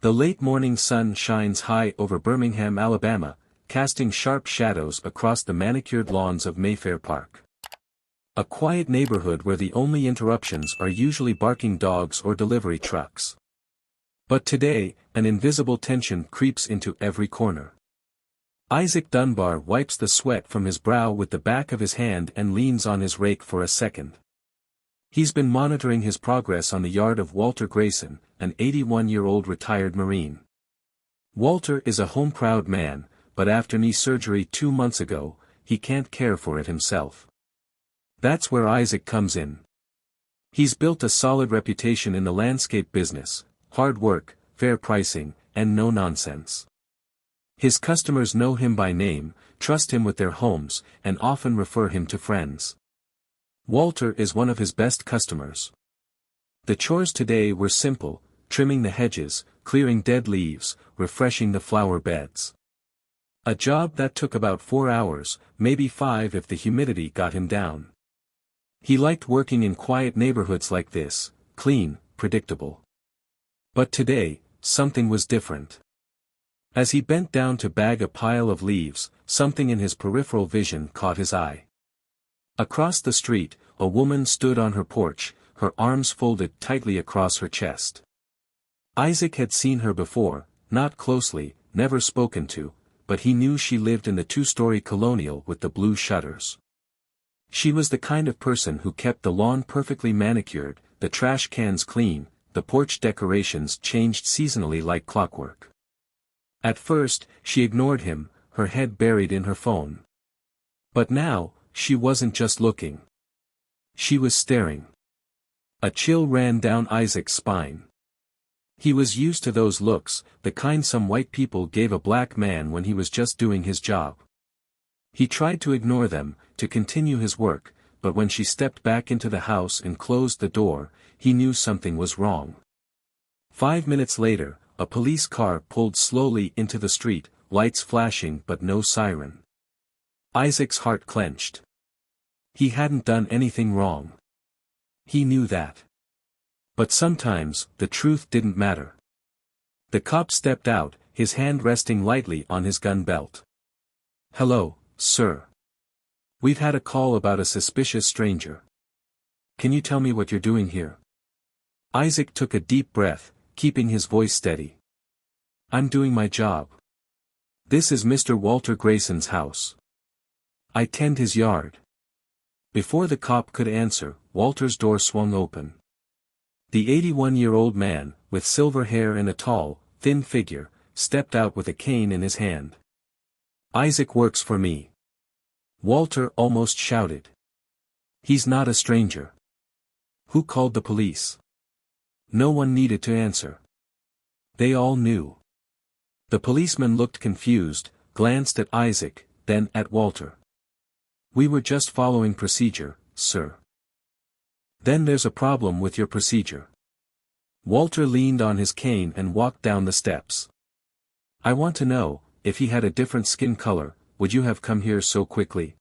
The late morning sun shines high over Birmingham, Alabama, casting sharp shadows across the manicured lawns of Mayfair Park. A quiet neighborhood where the only interruptions are usually barking dogs or delivery trucks. But today, an invisible tension creeps into every corner. Isaac Dunbar wipes the sweat from his brow with the back of his hand and leans on his rake for a second. He's been monitoring his progress on the yard of Walter Grayson, an 81-year-old retired Marine. Walter is a home-proud man, but after knee surgery 2 months ago, he can't care for it himself. That's where Isaac comes in. He's built a solid reputation in the landscape business: hard work, fair pricing, and no nonsense. His customers know him by name, trust him with their homes, and often refer him to friends. Walter is one of his best customers. The chores today were simple: trimming the hedges, clearing dead leaves, refreshing the flower beds. A job that took about 4 hours, maybe 5 if the humidity got him down. He liked working in quiet neighborhoods like this, clean, predictable. But today, something was different. As he bent down to bag a pile of leaves, something in his peripheral vision caught his eye. Across the street, a woman stood on her porch, her arms folded tightly across her chest. Isaac had seen her before, not closely, never spoken to, but he knew she lived in the 2-story colonial with the blue shutters. She was the kind of person who kept the lawn perfectly manicured, the trash cans clean, the porch decorations changed seasonally like clockwork. At first, she ignored him, her head buried in her phone. But now, she wasn't just looking. She was staring. A chill ran down Isaac's spine. He was used to those looks, the kind some white people gave a black man when he was just doing his job. He tried to ignore them, to continue his work, but when she stepped back into the house and closed the door, he knew something was wrong. 5 minutes later, a police car pulled slowly into the street, lights flashing but no siren. Isaac's heart clenched. He hadn't done anything wrong. He knew that. But sometimes, the truth didn't matter. The cop stepped out, his hand resting lightly on his gun belt. "Hello, sir. We've had a call about a suspicious stranger. Can you tell me what you're doing here?" Isaac took a deep breath, keeping his voice steady. "I'm doing my job. This is Mr. Walter Grayson's house. I tend his yard." Before the cop could answer, Walter's door swung open. The 81-year-old man, with silver hair and a tall, thin figure, stepped out with a cane in his hand. "Isaac works for me." Walter almost shouted. "He's not a stranger." "Who called the police?" No one needed to answer. They all knew. The policeman looked confused, glanced at Isaac, then at Walter. "We were just following procedure, sir." "Then there's a problem with your procedure." Walter leaned on his cane and walked down the steps. "I want to know, if he had a different skin color, would you have come here so quickly?"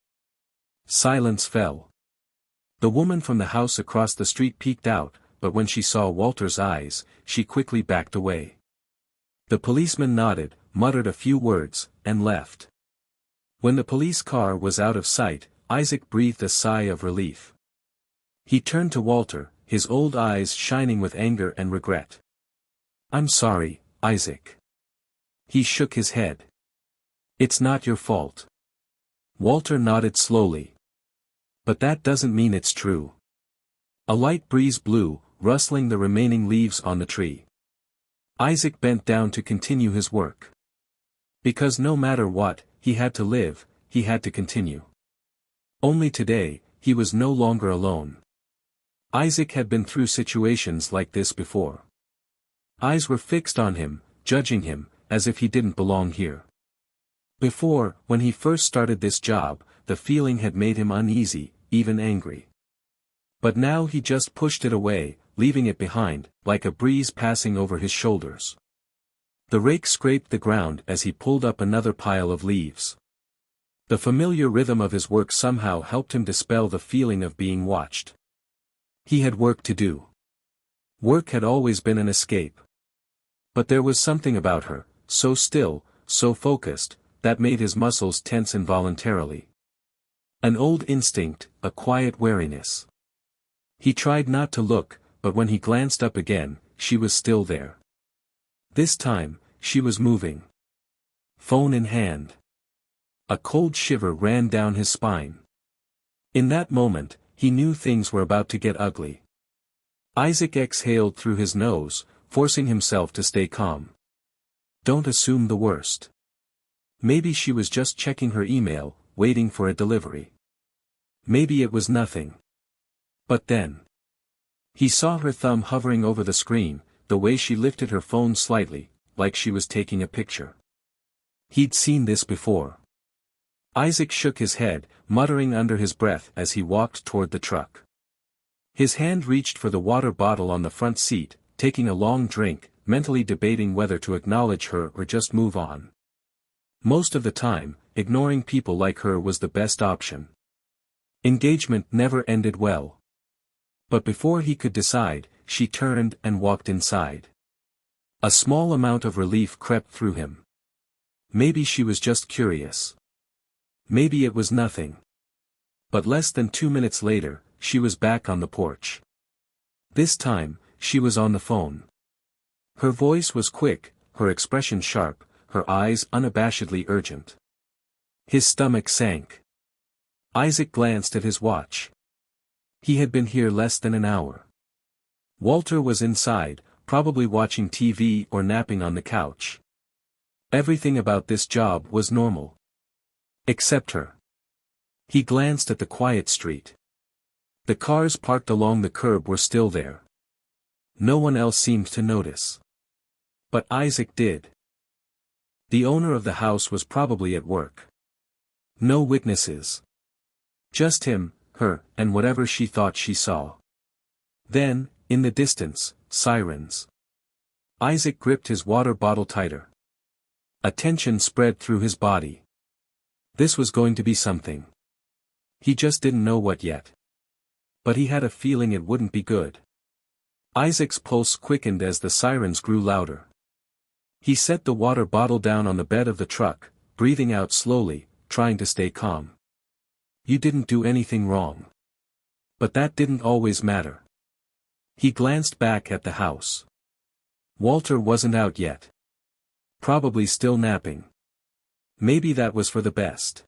Silence fell. The woman from the house across the street peeked out, but when she saw Walter's eyes, she quickly backed away. The policeman nodded, muttered a few words, and left. When the police car was out of sight, Isaac breathed a sigh of relief. He turned to Walter, his old eyes shining with anger and regret. "I'm sorry, Isaac." He shook his head. "It's not your fault." Walter nodded slowly. "But that doesn't mean it's true." A light breeze blew, rustling the remaining leaves on the tree. Isaac bent down to continue his work. Because no matter what, he had to live, he had to continue. Only today, he was no longer alone. Isaac had been through situations like this before. Eyes were fixed on him, judging him, as if he didn't belong here. Before, when he first started this job, the feeling had made him uneasy, even angry. But now he just pushed it away, leaving it behind, like a breeze passing over his shoulders. The rake scraped the ground as he pulled up another pile of leaves. The familiar rhythm of his work somehow helped him dispel the feeling of being watched. He had work to do. Work had always been an escape. But there was something about her, so still, so focused, that made his muscles tense involuntarily. An old instinct, a quiet wariness. He tried not to look, but when he glanced up again, she was still there. This time, she was moving. Phone in hand. A cold shiver ran down his spine. In that moment, he knew things were about to get ugly. Isaac exhaled through his nose, forcing himself to stay calm. Don't assume the worst. Maybe she was just checking her email, waiting for a delivery. Maybe it was nothing. But then. He saw her thumb hovering over the screen, the way she lifted her phone slightly, like she was taking a picture. He'd seen this before. Isaac shook his head, muttering under his breath as he walked toward the truck. His hand reached for the water bottle on the front seat, taking a long drink, mentally debating whether to acknowledge her or just move on. Most of the time, ignoring people like her was the best option. Engagement never ended well. But before he could decide, she turned and walked inside. A small amount of relief crept through him. Maybe she was just curious. Maybe it was nothing. But less than 2 minutes later, she was back on the porch. This time, she was on the phone. Her voice was quick, her expression sharp, her eyes unabashedly urgent. His stomach sank. Isaac glanced at his watch. He had been here less than an hour. Walter was inside, probably watching TV or napping on the couch. Everything about this job was normal. Except her. He glanced at the quiet street. The cars parked along the curb were still there. No one else seemed to notice. But Isaac did. The owner of the house was probably at work. No witnesses. Just him, her, and whatever she thought she saw. Then, in the distance, sirens. Isaac gripped his water bottle tighter. A tension spread through his body. This was going to be something. He just didn't know what yet. But he had a feeling it wouldn't be good. Isaac's pulse quickened as the sirens grew louder. He set the water bottle down on the bed of the truck, breathing out slowly, trying to stay calm. You didn't do anything wrong. But that didn't always matter. He glanced back at the house. Walter wasn't out yet. Probably still napping. Maybe that was for the best.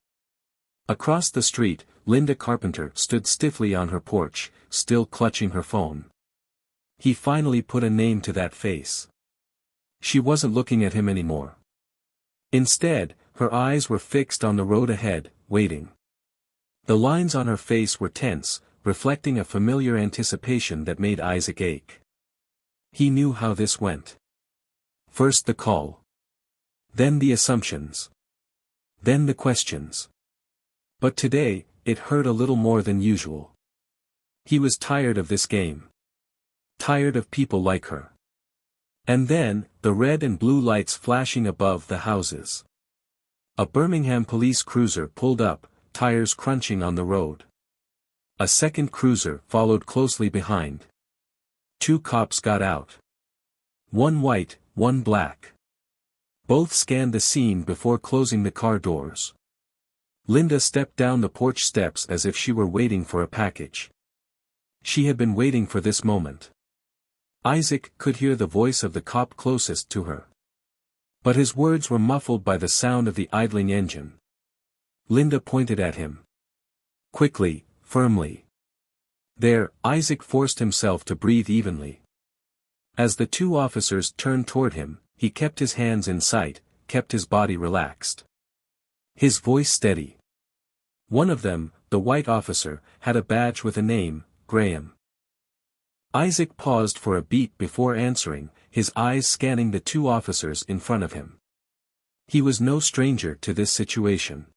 Across the street, Linda Carpenter stood stiffly on her porch, still clutching her phone. He finally put a name to that face. She wasn't looking at him anymore. Instead, her eyes were fixed on the road ahead, waiting. The lines on her face were tense, reflecting a familiar anticipation that made Isaac ache. He knew how this went. First the call. Then the assumptions. Then the questions. But today, it hurt a little more than usual. He was tired of this game. Tired of people like her. And then, the red and blue lights flashing above the houses. A Birmingham police cruiser pulled up, tires crunching on the road. A second cruiser followed closely behind. 2 cops got out. One white, one black. Both scanned the scene before closing the car doors. Linda stepped down the porch steps as if she were waiting for a package. She had been waiting for this moment. Isaac could hear the voice of the cop closest to her. But his words were muffled by the sound of the idling engine. Linda pointed at him. Quickly, firmly. There, Isaac forced himself to breathe evenly. As the 2 officers turned toward him, he kept his hands in sight, kept his body relaxed. His voice steady. One of them, the white officer, had a badge with a name, Graham. Isaac paused for a beat before answering, his eyes scanning the 2 officers in front of him. He was no stranger to this situation.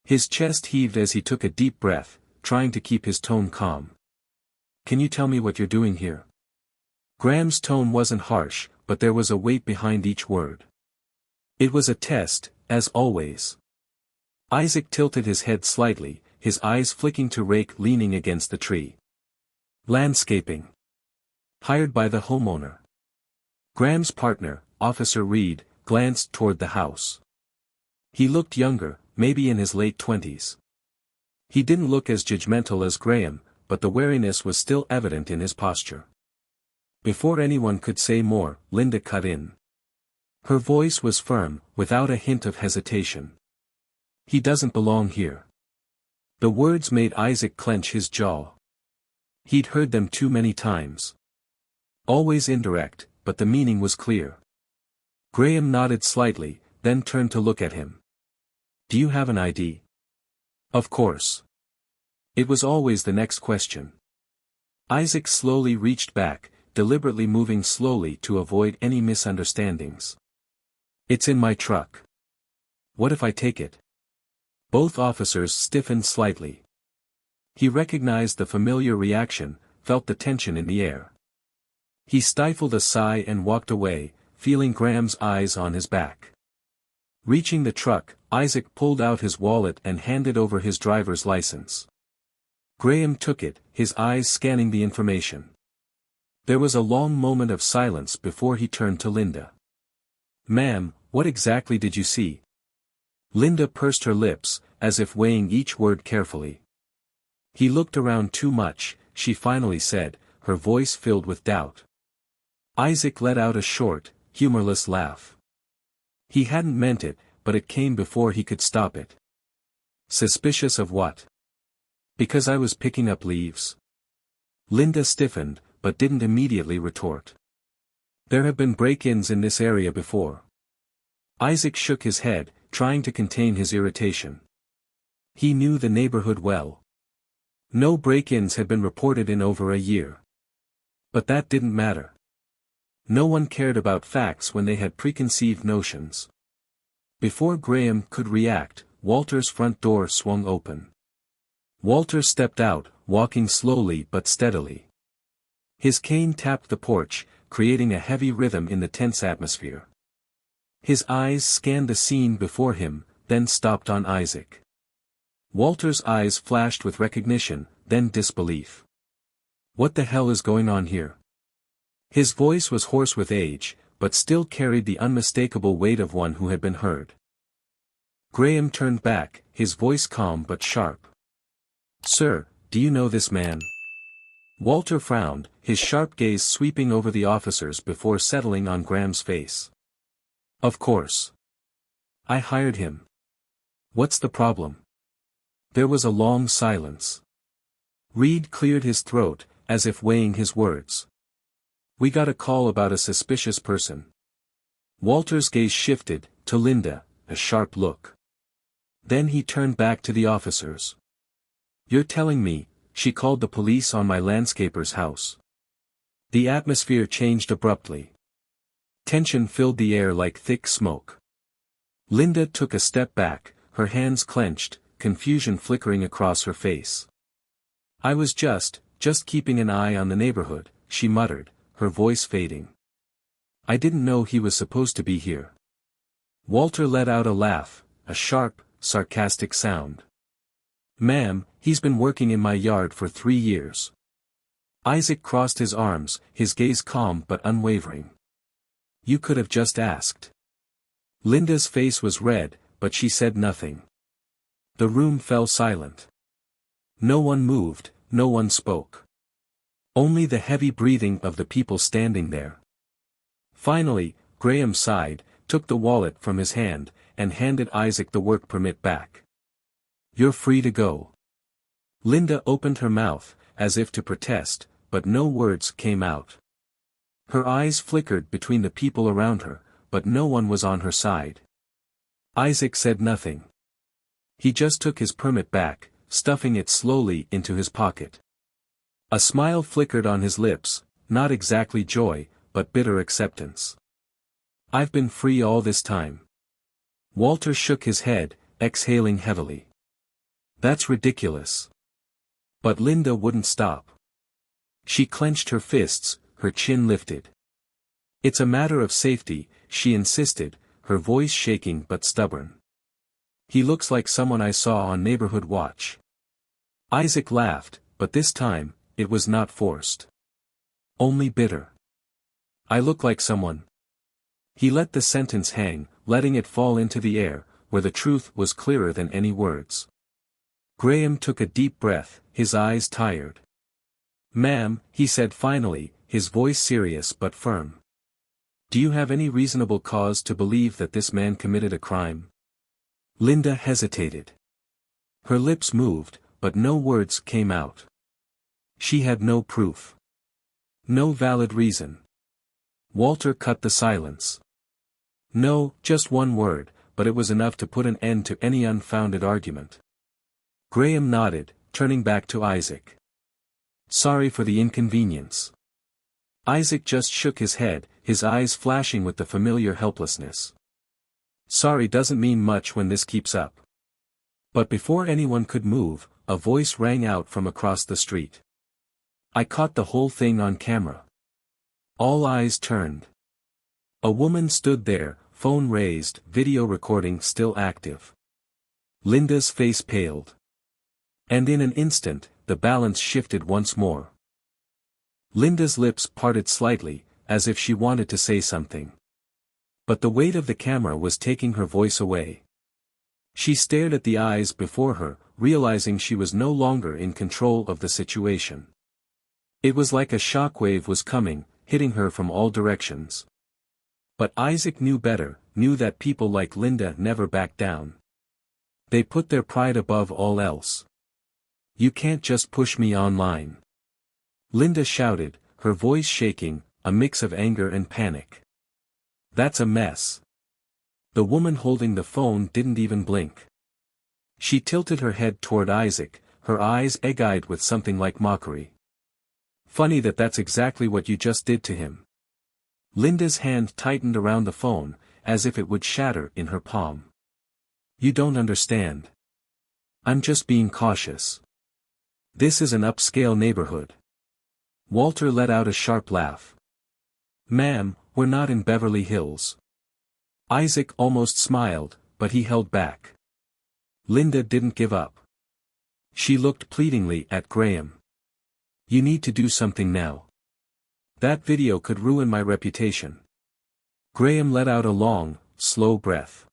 His chest heaved as he took a deep breath, trying to keep his tone calm. Can you tell me what you're doing here? Graham's tone wasn't harsh, but there was a weight behind each word. It was a test, as always. Isaac tilted his head slightly, his eyes flicking to Rake leaning against the tree. Landscaping. Hired by the homeowner. Graham's partner, Officer Reed, glanced toward the house. He looked younger, maybe in his late 20s. He didn't look as judgmental as Graham, but the wariness was still evident in his posture. Before anyone could say more, Linda cut in. Her voice was firm, without a hint of hesitation. "He doesn't belong here." The words made Isaac clench his jaw. He'd heard them too many times. Always indirect, but the meaning was clear. Graham nodded slightly, then turned to look at him. "Do you have an ID?" "Of course." It was always the next question. Isaac slowly reached back, deliberately moving slowly to avoid any misunderstandings. "It's in my truck." "What if I take it?" Both officers stiffened slightly. He recognized the familiar reaction, felt the tension in the air. He stifled a sigh and walked away, feeling Graham's eyes on his back. Reaching the truck, Isaac pulled out his wallet and handed over his driver's license. Graham took it, his eyes scanning the information. There was a long moment of silence before he turned to Linda. "Ma'am, what exactly did you see?" Linda pursed her lips, as if weighing each word carefully. "He looked around too much," she finally said, her voice filled with doubt. Isaac let out a short, humorless laugh. He hadn't meant it, but it came before he could stop it. "Suspicious of what?" "Because I was picking up leaves." Linda stiffened, but didn't immediately retort. "There have been break-ins in this area before." Isaac shook his head, trying to contain his irritation. He knew the neighborhood well. No break-ins had been reported in over a year. But that didn't matter. No one cared about facts when they had preconceived notions. Before Graham could react, Walter's front door swung open. Walter stepped out, walking slowly but steadily. His cane tapped the porch, creating a heavy rhythm in the tense atmosphere. His eyes scanned the scene before him, then stopped on Isaac. Walter's eyes flashed with recognition, then disbelief. "What the hell is going on here?" His voice was hoarse with age, but still carried the unmistakable weight of one who had been heard. Graham turned back, his voice calm but sharp. "Sir, do you know this man?" Walter frowned, his sharp gaze sweeping over the officers before settling on Graham's face. "Of course. I hired him." "What's the problem?" There was a long silence. Reed cleared his throat, as if weighing his words. "We got a call about a suspicious person." Walter's gaze shifted, to Linda, a sharp look. Then he turned back to the officers. "You're telling me, she called the police on my landscaper's house?" The atmosphere changed abruptly. Tension filled the air like thick smoke. Linda took a step back, her hands clenched, confusion flickering across her face. "I was just keeping an eye on the neighborhood," she muttered, her voice fading. "I didn't know he was supposed to be here." Walter let out a laugh, a sharp, sarcastic sound. "Ma'am, he's been working in my yard for 3 years." Isaac crossed his arms, his gaze calm but unwavering. "You could have just asked." Linda's face was red, but she said nothing. The room fell silent. No one moved, no one spoke. Only the heavy breathing of the people standing there. Finally, Graham sighed, took the wallet from his hand, and handed Isaac the work permit back. "You're free to go." Linda opened her mouth, as if to protest, but no words came out. Her eyes flickered between the people around her, but no one was on her side. Isaac said nothing. He just took his permit back, stuffing it slowly into his pocket. A smile flickered on his lips, not exactly joy, but bitter acceptance. "I've been free all this time." Walter shook his head, exhaling heavily. "That's ridiculous." But Linda wouldn't stop. She clenched her fists, her chin lifted. "It's a matter of safety," she insisted, her voice shaking but stubborn. "He looks like someone I saw on Neighborhood Watch." Isaac laughed, but this time, it was not forced. Only bitter. "I look like someone, He let the sentence hang, letting it fall into the air, where the truth was clearer than any words. Graham took a deep breath, his eyes tired. "Ma'am," he said finally, his voice serious but firm. "Do you have any reasonable cause to believe that this man committed a crime?" Linda hesitated. Her lips moved, but no words came out. She had no proof. No valid reason. Walter cut the silence. "No, just one word, but it was enough to put an end to any unfounded argument." Graham nodded, turning back to Isaac. "Sorry for the inconvenience." Isaac just shook his head, his eyes flashing with the familiar helplessness. "Sorry doesn't mean much when this keeps up." But before anyone could move, a voice rang out from across the street. "I caught the whole thing on camera." All eyes turned. A woman stood there, phone raised, video recording still active. Linda's face paled. And in an instant, the balance shifted once more. Linda's lips parted slightly, as if she wanted to say something. But the weight of the camera was taking her voice away. She stared at the eyes before her, realizing she was no longer in control of the situation. It was like a shockwave was coming, hitting her from all directions. But Isaac knew better, knew that people like Linda never back down. They put their pride above all else. "You can't just push me online," Linda shouted, her voice shaking, a mix of anger and panic. "That's a mess." The woman holding the phone didn't even blink. She tilted her head toward Isaac, her eyes egg-eyed with something like mockery. "Funny that's exactly what you just did to him." Linda's hand tightened around the phone, as if it would shatter in her palm. "You don't understand. I'm just being cautious. This is an upscale neighborhood." Walter let out a sharp laugh. "Ma'am, we're not in Beverly Hills." Isaac almost smiled, but he held back. Linda didn't give up. She looked pleadingly at Graham. "You need to do something now. That video could ruin my reputation." Graham let out a long, slow breath.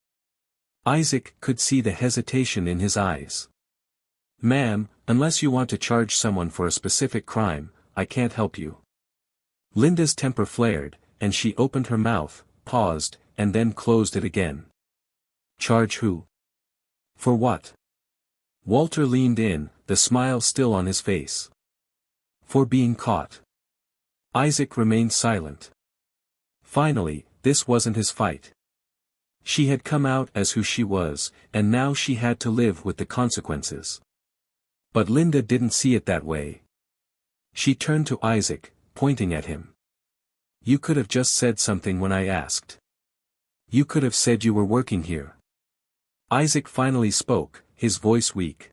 Isaac could see the hesitation in his eyes. "Ma'am, unless you want to charge someone for a specific crime, I can't help you." Linda's temper flared, and she opened her mouth, paused, and then closed it again. "Charge who? For what?" Walter leaned in, the smile still on his face. "For being caught." Isaac remained silent. Finally, this wasn't his fight. She had come out as who she was, and now she had to live with the consequences. But Linda didn't see it that way. She turned to Isaac, pointing at him. "You could have just said something when I asked. You could have said you were working here." Isaac finally spoke, his voice weak.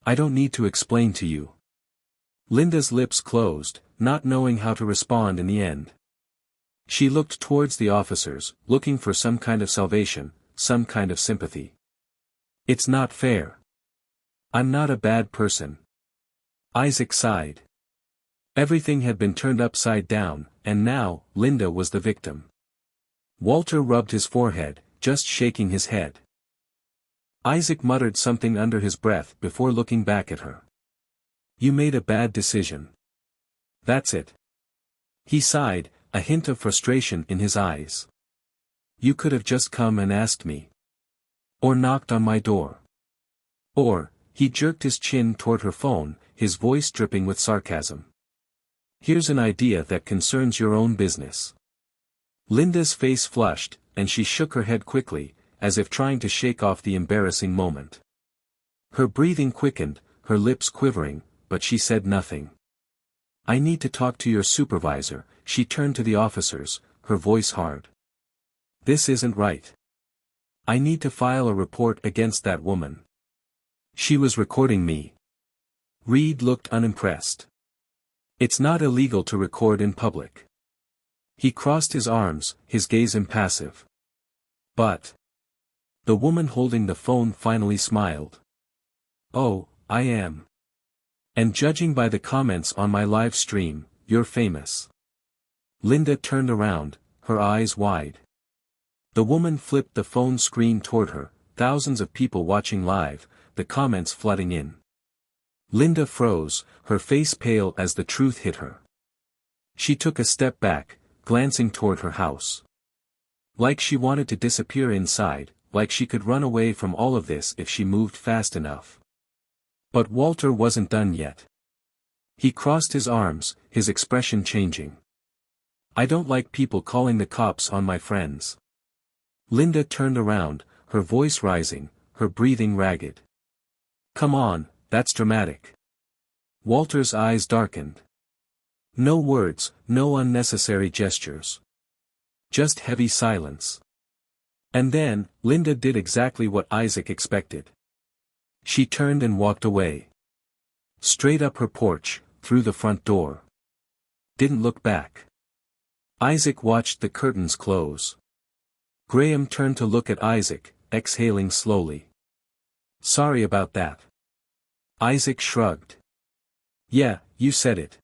"I don't need to explain to you." Linda's lips closed, not knowing how to respond in the end. She looked towards the officers, looking for some kind of salvation, some kind of sympathy. "It's not fair. I'm not a bad person." Isaac sighed. Everything had been turned upside down, and now, Linda was the victim. Walter rubbed his forehead, just shaking his head. Isaac muttered something under his breath before looking back at her. "You made a bad decision. That's it." He sighed, a hint of frustration in his eyes. "You could have just come and asked me. Or knocked on my door. Or," he jerked his chin toward her phone, his voice dripping with sarcasm. "Here's an idea that concerns your own business." Linda's face flushed, and she shook her head quickly, as if trying to shake off the embarrassing moment. Her breathing quickened, her lips quivering, but she said nothing. "I need to talk to your supervisor," she turned to the officers, her voice hard. "This isn't right. I need to file a report against that woman. She was recording me." Reed looked unimpressed. "It's not illegal to record in public." He crossed his arms, his gaze impassive. "But..." The woman holding the phone finally smiled. "Oh, I am. And judging by the comments on my live stream, you're famous." Linda turned around, her eyes wide. The woman flipped the phone screen toward her, thousands of people watching live, the comments flooding in. Linda froze, her face pale as the truth hit her. She took a step back, glancing toward her house. Like she wanted to disappear inside, like she could run away from all of this if she moved fast enough. But Walter wasn't done yet. He crossed his arms, his expression changing. "I don't like people calling the cops on my friends." Linda turned around, her voice rising, her breathing ragged. "Come on, that's dramatic." Walter's eyes darkened. No words, no unnecessary gestures. Just heavy silence. And then, Linda did exactly what Isaac expected. She turned and walked away. Straight up her porch, through the front door. Didn't look back. Isaac watched the curtains close. Graham turned to look at Isaac, exhaling slowly. "Sorry about that." Isaac shrugged. "Yeah, you said it."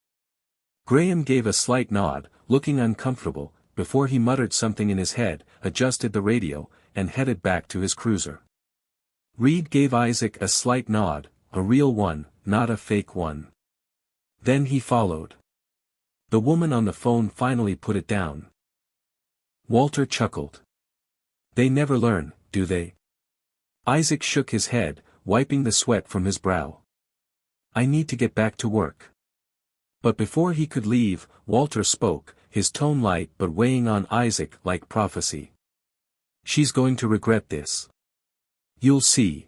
Graham gave a slight nod, looking uncomfortable, before he muttered something in his head, adjusted the radio, and headed back to his cruiser. Reed gave Isaac a slight nod, a real one, not a fake one. Then he followed. The woman on the phone finally put it down. Walter chuckled. "They never learn, do they?" Isaac shook his head, wiping the sweat from his brow. "I need to get back to work." But before he could leave, Walter spoke, his tone light but weighing on Isaac like prophecy. "She's going to regret this. You'll see."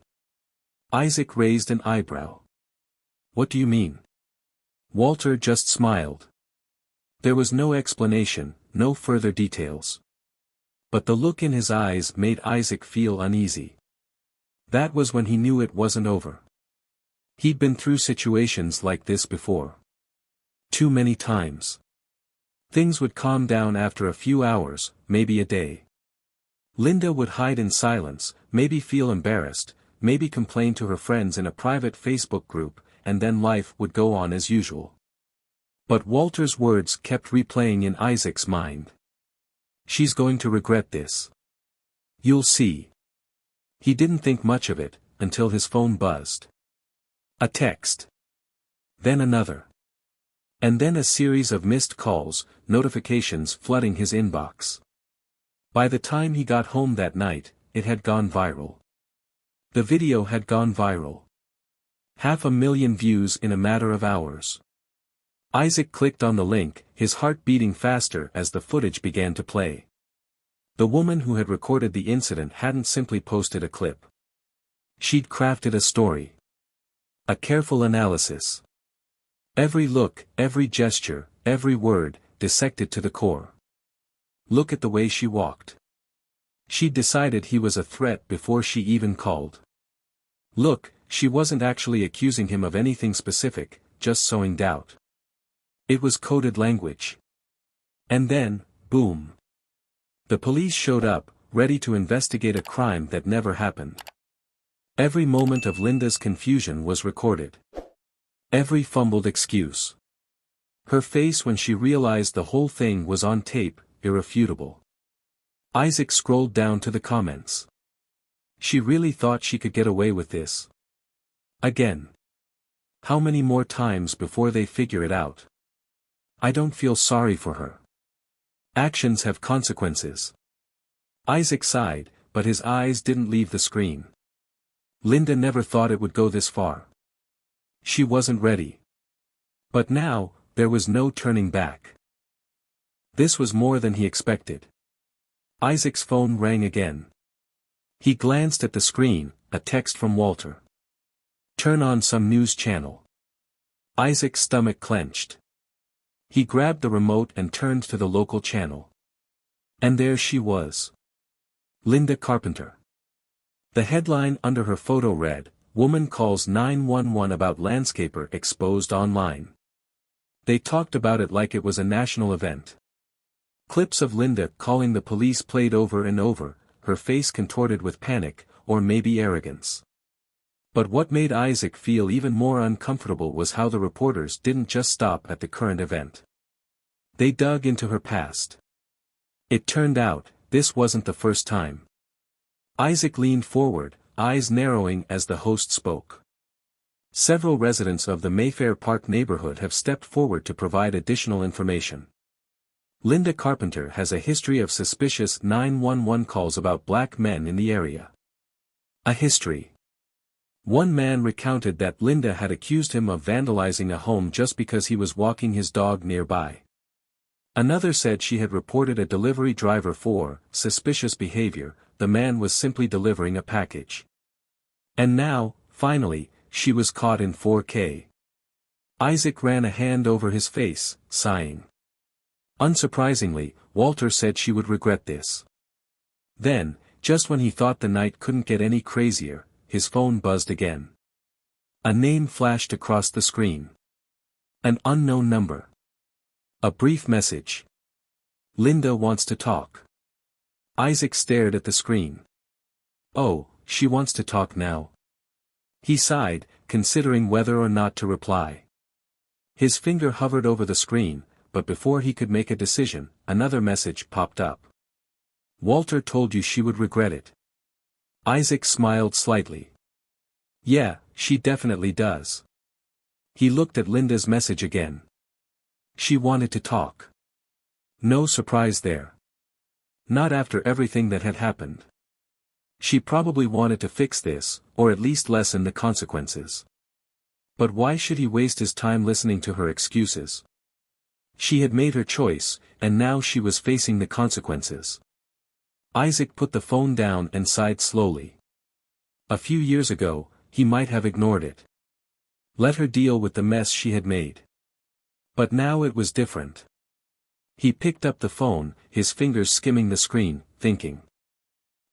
Isaac raised an eyebrow. "What do you mean?" Walter just smiled. There was no explanation, no further details. But the look in his eyes made Isaac feel uneasy. That was when he knew it wasn't over. He'd been through situations like this before. Too many times. Things would calm down after a few hours, maybe a day. Linda would hide in silence, maybe feel embarrassed, maybe complain to her friends in a private Facebook group, and then life would go on as usual. But Walter's words kept replaying in Isaac's mind. "She's going to regret this. You'll see." He didn't think much of it, until his phone buzzed. A text. Then another. And then a series of missed calls, notifications flooding his inbox. By the time he got home that night, it had gone viral. The video had gone viral. 500,000 views in a matter of hours. Isaac clicked on the link, his heart beating faster as the footage began to play. The woman who had recorded the incident hadn't simply posted a clip. She'd crafted a story. A careful analysis. Every look, every gesture, every word, dissected to the core. Look at the way she walked. She'd decided he was a threat before she even called. Look, she wasn't actually accusing him of anything specific, just sowing doubt. It was coded language. And then, boom. The police showed up, ready to investigate a crime that never happened. Every moment of Linda's confusion was recorded. Every fumbled excuse. Her face when she realized the whole thing was on tape, irrefutable. Isaac scrolled down to the comments. She really thought she could get away with this. Again. How many more times before they figure it out? I don't feel sorry for her. Actions have consequences. Isaac sighed, but his eyes didn't leave the screen. Linda never thought it would go this far. She wasn't ready. But now, there was no turning back. This was more than he expected. Isaac's phone rang again. He glanced at the screen, a text from Walter. "Turn on some news channel." Isaac's stomach clenched. He grabbed the remote and turned to the local channel. And there she was. Linda Carpenter. The headline under her photo read, "Woman calls 911 about landscaper exposed online." They talked about it like it was a national event. Clips of Linda calling the police played over and over, her face contorted with panic, or maybe arrogance. But what made Isaac feel even more uncomfortable was how the reporters didn't just stop at the current event. They dug into her past. It turned out, this wasn't the first time. Isaac leaned forward, eyes narrowing as the host spoke. Several residents of the Mayfair Park neighborhood have stepped forward to provide additional information. Linda Carpenter has a history of suspicious 911 calls about black men in the area. A history. One man recounted that Linda had accused him of vandalizing a home just because he was walking his dog nearby. Another said she had reported a delivery driver for suspicious behavior. The man was simply delivering a package. And now, finally, she was caught in 4K. Isaac ran a hand over his face, sighing. Unsurprisingly, Walter said she would regret this. Then, just when he thought the night couldn't get any crazier, his phone buzzed again. A name flashed across the screen. An unknown number. A brief message. Linda wants to talk. Isaac stared at the screen. Oh, she wants to talk now. He sighed, considering whether or not to reply. His finger hovered over the screen, but before he could make a decision, another message popped up. Walter told you she would regret it. Isaac smiled slightly. Yeah, she definitely does. He looked at Linda's message again. She wanted to talk. No surprise there. Not after everything that had happened. She probably wanted to fix this, or at least lessen the consequences. But why should he waste his time listening to her excuses? She had made her choice, and now she was facing the consequences. Isaac put the phone down and sighed slowly. A few years ago, he might have ignored it. Let her deal with the mess she had made. But now it was different. He picked up the phone, his fingers skimming the screen, thinking.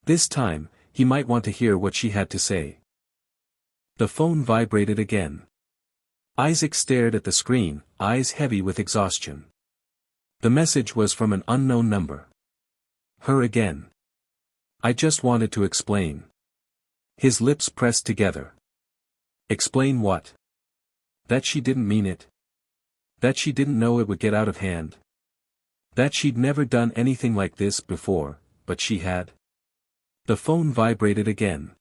This time, he might want to hear what she had to say. The phone vibrated again. Isaac stared at the screen, eyes heavy with exhaustion. The message was from an unknown number. Her again. I just wanted to explain. His lips pressed together. Explain what? That she didn't mean it. That she didn't know it would get out of hand. That she'd never done anything like this before, but she had. The phone vibrated again.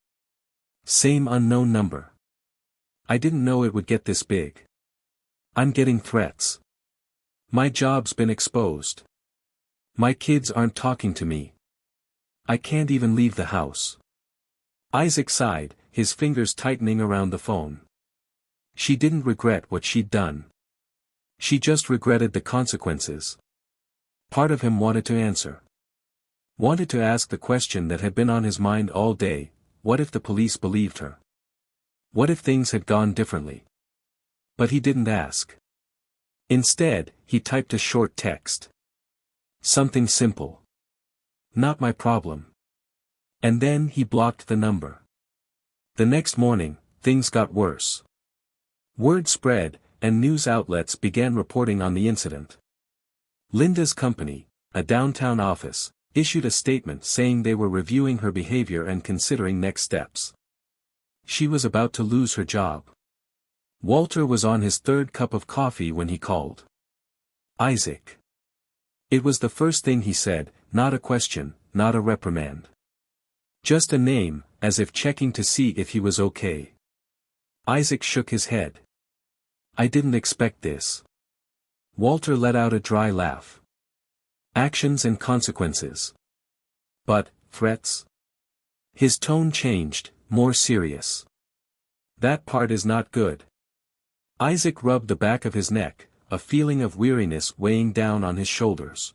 Same unknown number. I didn't know it would get this big. I'm getting threats. My job's been exposed. My kids aren't talking to me. I can't even leave the house. Isaac sighed, his fingers tightening around the phone. She didn't regret what she'd done. She just regretted the consequences. Part of him wanted to answer. Wanted to ask the question that had been on his mind all day, what if the police believed her? What if things had gone differently? But he didn't ask. Instead, he typed a short text. Something simple. Not my problem. And then he blocked the number. The next morning, things got worse. Word spread, and news outlets began reporting on the incident. Linda's company, a downtown office, issued a statement saying they were reviewing her behavior and considering next steps. She was about to lose her job. Walter was on his third cup of coffee when he called. Isaac. It was the first thing he said, not a question, not a reprimand. Just a name, as if checking to see if he was okay. Isaac shook his head. I didn't expect this. Walter let out a dry laugh. Actions and consequences. But, threats? His tone changed, more serious. That part is not good. Isaac rubbed the back of his neck, a feeling of weariness weighing down on his shoulders.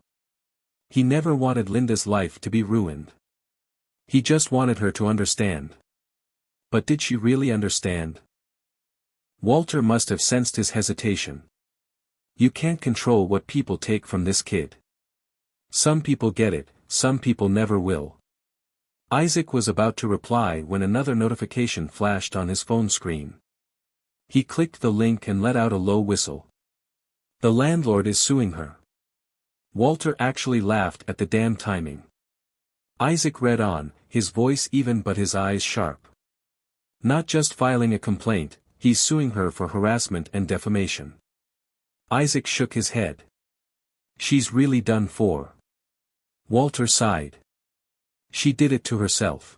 He never wanted Linda's life to be ruined. He just wanted her to understand. But did she really understand? Walter must have sensed his hesitation. You can't control what people take from this kid. Some people get it, some people never will. Isaac was about to reply when another notification flashed on his phone screen. He clicked the link and let out a low whistle. The landlord is suing her. Walter actually laughed at the damn timing. Isaac read on, his voice even but his eyes sharp. Not just filing a complaint, he's suing her for harassment and defamation. Isaac shook his head. She's really done for. Walter sighed. She did it to herself.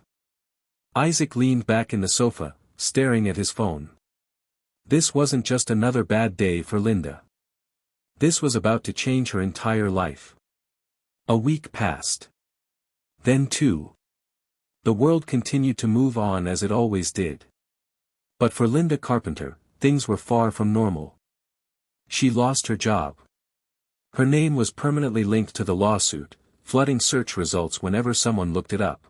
Isaac leaned back in the sofa, staring at his phone. This wasn't just another bad day for Linda. This was about to change her entire life. A week passed. Then two. The world continued to move on as it always did. But for Linda Carpenter, things were far from normal. She lost her job. Her name was permanently linked to the lawsuit, flooding search results whenever someone looked it up.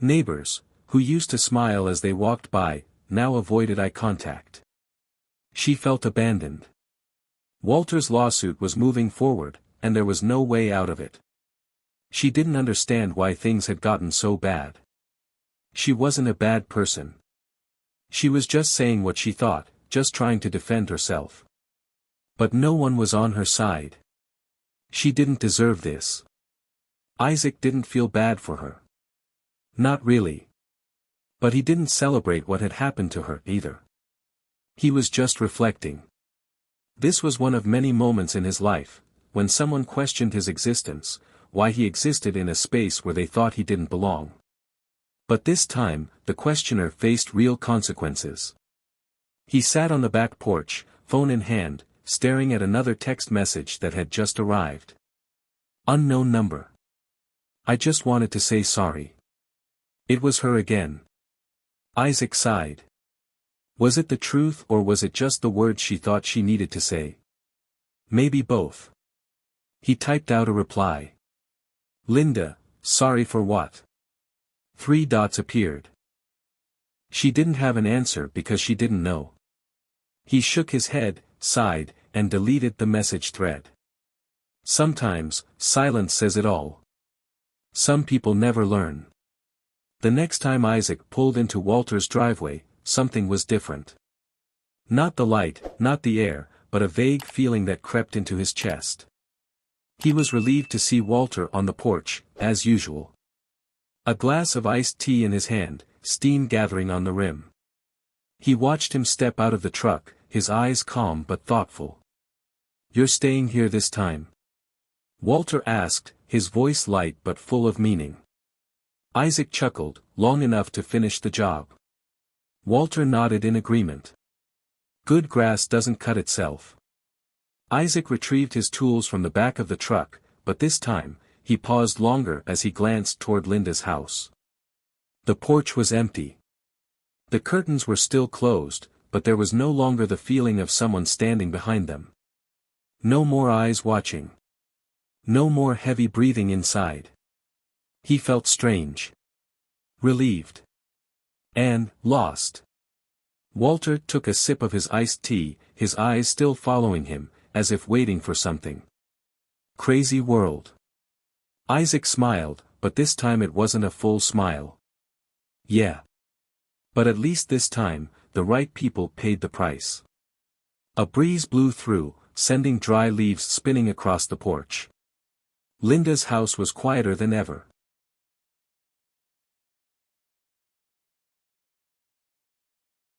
Neighbors, who used to smile as they walked by, now avoided eye contact. She felt abandoned. Walter's lawsuit was moving forward, and there was no way out of it. She didn't understand why things had gotten so bad. She wasn't a bad person. She was just saying what she thought, just trying to defend herself. But no one was on her side. She didn't deserve this. Isaac didn't feel bad for her. Not really. But he didn't celebrate what had happened to her either. He was just reflecting. This was one of many moments in his life, when someone questioned his existence, why he existed in a space where they thought he didn't belong. But this time, the questioner faced real consequences. He sat on the back porch, phone in hand, staring at another text message that had just arrived. Unknown number. I just wanted to say sorry. It was her again. Isaac sighed. Was it the truth or was it just the words she thought she needed to say? Maybe both. He typed out a reply. Linda, sorry for what? 3 dots appeared. She didn't have an answer because she didn't know. He shook his head, sighed, and deleted the message thread. Sometimes, silence says it all. Some people never learn. The next time Isaac pulled into Walter's driveway, something was different. Not the light, not the air, but a vague feeling that crept into his chest. He was relieved to see Walter on the porch, as usual. A glass of iced tea in his hand, steam gathering on the rim. He watched him step out of the truck, his eyes calm but thoughtful. You're staying here this time? Walter asked, his voice light but full of meaning. Isaac chuckled, long enough to finish the job. Walter nodded in agreement. Good grass doesn't cut itself. Isaac retrieved his tools from the back of the truck, but this time, he paused longer as he glanced toward Linda's house. The porch was empty. The curtains were still closed, but there was no longer the feeling of someone standing behind them. No more eyes watching. No more heavy breathing inside. He felt strange. Relieved. And lost. Walter took a sip of his iced tea, his eyes still following him, as if waiting for something. Crazy world. Isaac smiled, but this time it wasn't a full smile. Yeah. But at least this time, the right people paid the price. A breeze blew through, sending dry leaves spinning across the porch. Linda's house was quieter than ever.